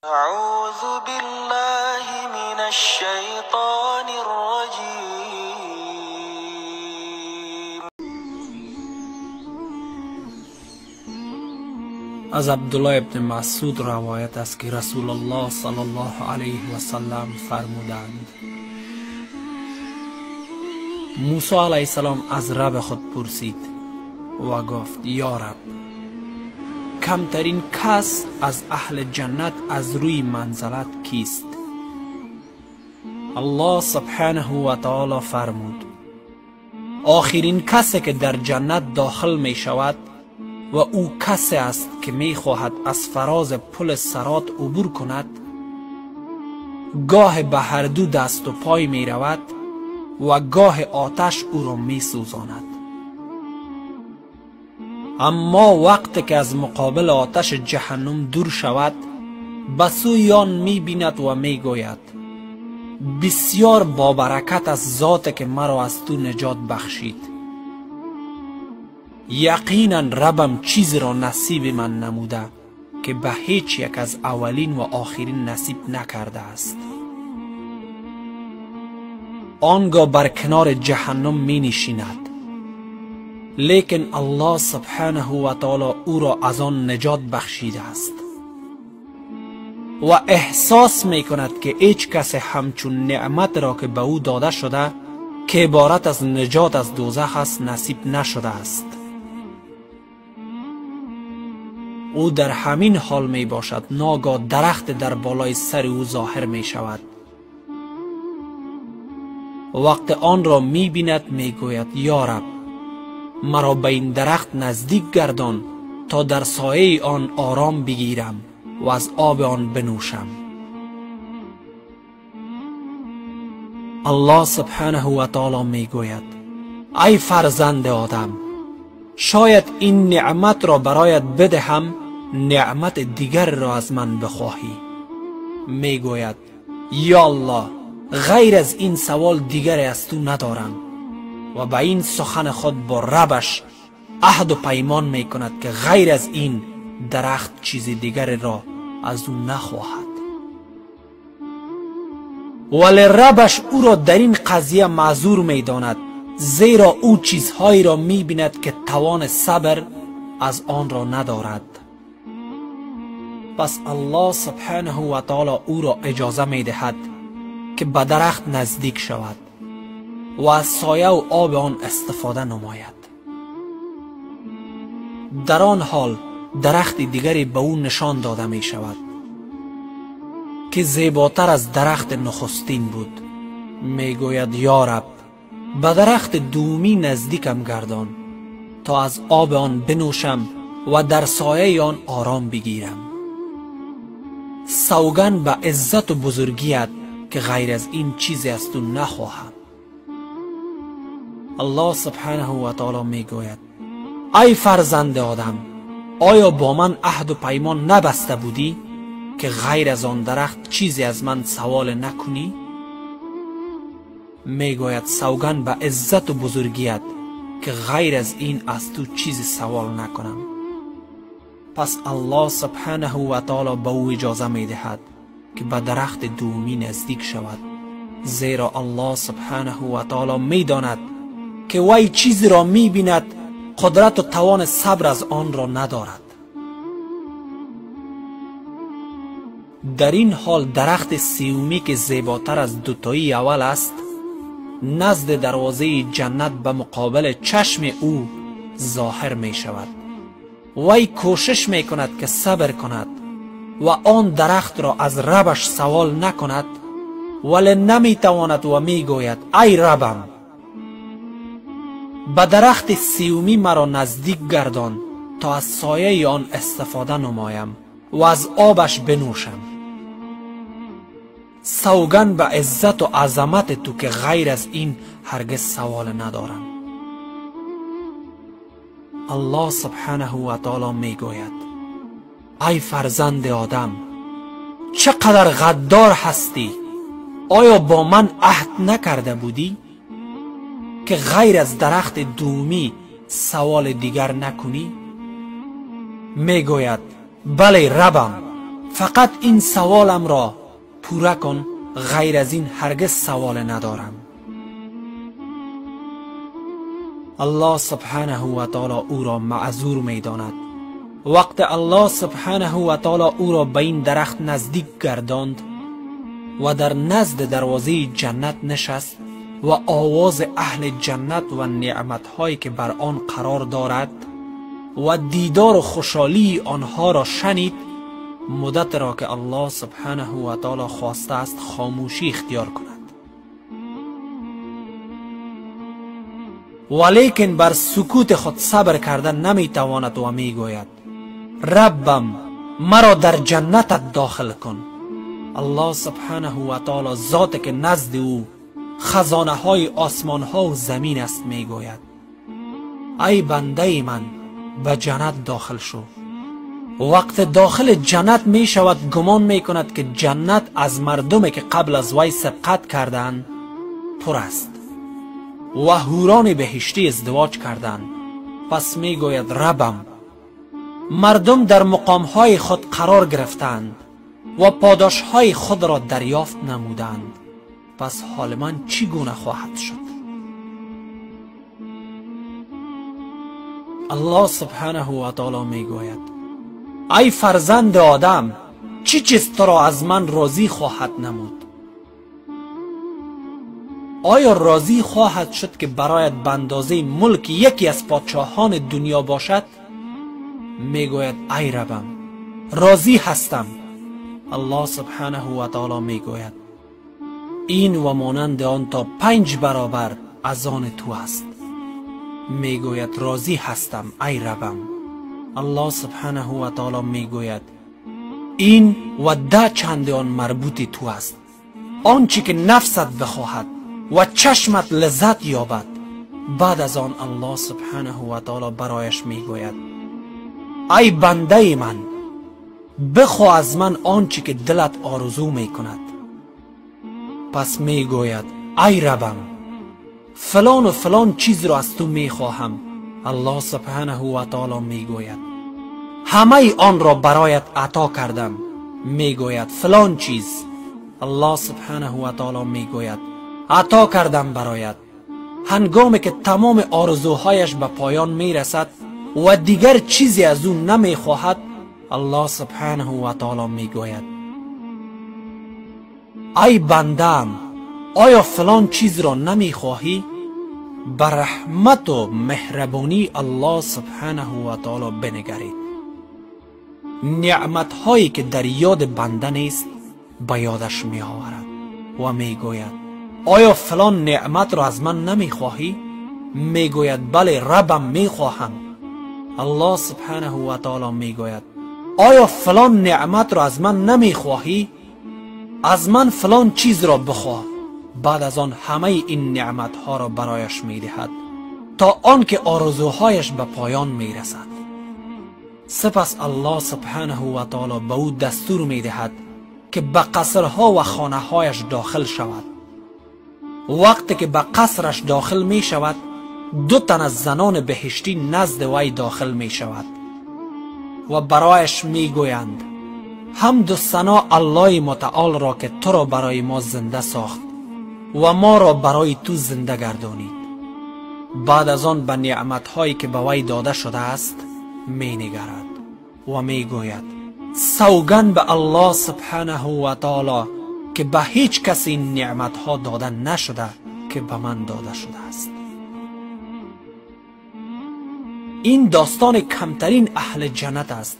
أعوذ بالله من الشيطان الرجيم. از عبدالله ابن مسعود روایت است که رسول الله صلی الله علیه و سلم فرمودند: موسی علیه السلام از رب خود پرسید و گفت: یا رب، کمترین کس از اهل جنت از روی منزلت کیست؟ الله سبحانه و تعالی فرمود: آخرین کسی که در جنت داخل می شود و او کسی است که می خواهد از فراز پل صراط عبور کند، گاه به هر دو دست و پای می رود و گاه آتش او را می سوزاند. اما وقتی که از مقابل آتش جهنم دور شود، به سوی آن می بیند و می گوید: بسیار بابرکت از ذاتی که مرا از تو نجات بخشید. یقینا ربم چیزی را نصیب من نموده که به هیچ یک از اولین و آخرین نصیب نکرده است. آنگاه بر کنار جهنم می نشیند، لیکن الله سبحانه و تعالی او را از آن نجات بخشیده است و احساس می کند که هیچ کس همچون نعمت را که به او داده شده که عبارت از نجات از دوزخ است نصیب نشده است. او در همین حال می باشد ناگاه درخت در بالای سر او ظاهر می شود. وقت آن را می بیند می گوید: یا رب، مرا به این درخت نزدیک گردان تا در سایه آن آرام بگیرم و از آب آن بنوشم. الله سبحانه و تعالی می گوید: ای فرزند آدم، شاید این نعمت را برایت بدهم، نعمت دیگر را از من بخواهی. می گوید: یا الله، غیر از این سوال دیگری از تو ندارم. و به این سخن خود با ربش عهد و پیمان می کند که غیر از این درخت چیز دیگر را از او نخواهد. ولی ربش او را در این قضیه معذور می داند، زیرا او چیزهایی را می بیند که توان صبر از آن را ندارد. پس الله سبحانه و تعالی او را اجازه می دهد که به درخت نزدیک شود و از سایه و آب آن استفاده نماید. در آن حال درخت دیگری به او نشان داده می شود که زیباتر از درخت نخستین بود. می گوید: یا رب، به درخت دومی نزدیکم گردان تا از آب آن بنوشم و در سایه آن آرام بگیرم. سوگند به عزت و بزرگیت که غیر از این چیزی از تو نخواهم. الله سبحانه و تعالی می گوید: ای فرزند آدم، آیا با من عهد و پیمان نبسته بودی که غیر از آن درخت چیزی از من سوال نکنی؟ می گوید: سوگند به عزت و بزرگیت که غیر از این از تو چیزی سوال نکنم. پس الله سبحانه و تعالی به او اجازه می دهد که به درخت دومی نزدیک شود، زیرا الله سبحانه و تعالی می داند که وی چیزی را می بیند قدرت و توان صبر از آن را ندارد. در این حال درخت سیومی که زیباتر از دوتایی اول است نزد دروازه جنت به مقابل چشم او ظاهر می شود. وی کوشش می کند که صبر کند و آن درخت را از ربش سوال نکند، ولی نمی تواند و می گوید: ای ربم، به درخت سیومی مرا نزدیک گردان تا از سایه آن استفاده نمایم و از آبش بنوشم. سوگند به عزت و عظمت تو که غیر از این هرگز سوال ندارم. الله سبحانه و تعالی می گوید: ای فرزند آدم، چقدر غدار هستی! آیا با من عهد نکرده بودی که غیر از درخت دومی سوال دیگر نکنی؟ می گوید: بله ربم، فقط این سوالم را پوره کن، غیر از این هرگز سوال ندارم. الله سبحانه و تعالی او را معذور می داند. وقت الله سبحانه و تعالی او را به این درخت نزدیک گرداند و در نزد دروازه جنت نشست و آواز اهل جنت و نعمتهایی که بر آن قرار دارد و دیدار و خوشحالی آنها را شنید، مدت را که الله سبحانه و تعالی خواسته است خاموشی اختیار کند. ولیکن بر سکوت خود صبر کرده نمی تواند و می گوید ربم مرا در جنتت داخل کن. الله سبحانه و تعالی ذاتی که نزد او خزانه های آسمان ها و زمین است می گوید ای بنده من به جنت داخل شو. وقت داخل جنت می شود گمان می کند که جنت از مردمی که قبل از وی سبقت کردند پر است و حوران بهشتی ازدواج کردند. پس می گوید ربم مردم در مقام های خود قرار گرفتند و پاداش های خود را دریافت نمودند، پس حال من چگونه خواهد شد؟ الله سبحانه و تعالی می گوید ای فرزند آدم، چی چیز تو را از من راضی خواهد نمود؟ آیا راضی خواهد شد که برایت به اندازه ملک یکی از پادشاهان دنیا باشد؟ می گوید ای ربم راضی هستم. الله سبحانه و تعالی می گوید این و مانند آن تا 5 برابر از آن تو است. می گوید راضی هستم ای ربم. الله سبحانه و تعالی می گوید این و 10 چند آن مربوط تو است. آنچه که نفست بخواهد و چشمت لذت یابد. بعد از آن الله سبحانه و تعالی برایش می گوید ای بنده من بخواه از من آنچه که دلت آرزو می کند. پس می گوید ای ربم فلان و فلان چیز را از تو می خواهم. الله سبحانه و تعالی می گوید همه آن را برایت عطا کردم. می گوید فلان چیز. الله سبحانه و تعالی می گوید عطا کردم برایت. هنگامی که تمام آرزوهایش به پایان می رسد و دیگر چیزی از او نمی خواهد، الله سبحانه و تعالی می گوید ای بندم آیا فلان چیز را نمی خواهی؟ بر رحمت و مهربانی الله سبحانه و تعالی بنگرید. نعمت هایی که در یاد بنده نیست به یادش می آورد و می گوید آیا فلان نعمت را از من نمی خواهی؟ می گوید بله ربم می خواهم. الله سبحانه و تعالی می گوید آیا فلان نعمت را از من نمی خواهی؟ از من فلان چیز را بخواه. بعد از آن همه این نعمت ها را برایش می دهد تا آنکه آرزوهایش به پایان می رسد. سپس الله سبحانه و تعالی به او دستور می دهد که به قصرها و خانه هایش داخل شود. وقتی که به قصرش داخل می شود 2 تن از زنان بهشتی نزد وی داخل می شود و برایش می گویند حمد و ثنا الله متعال را که تو را برای ما زنده ساخت و ما را برای تو زنده گردانید. بعد از آن به نعمت هایی که به وی داده شده است می نگرد و می گوید سوگند به الله سبحانه و تعالی که به هیچ کس این نعمت ها داده نشده که به من داده شده است. این داستان کمترین اهل جنت است.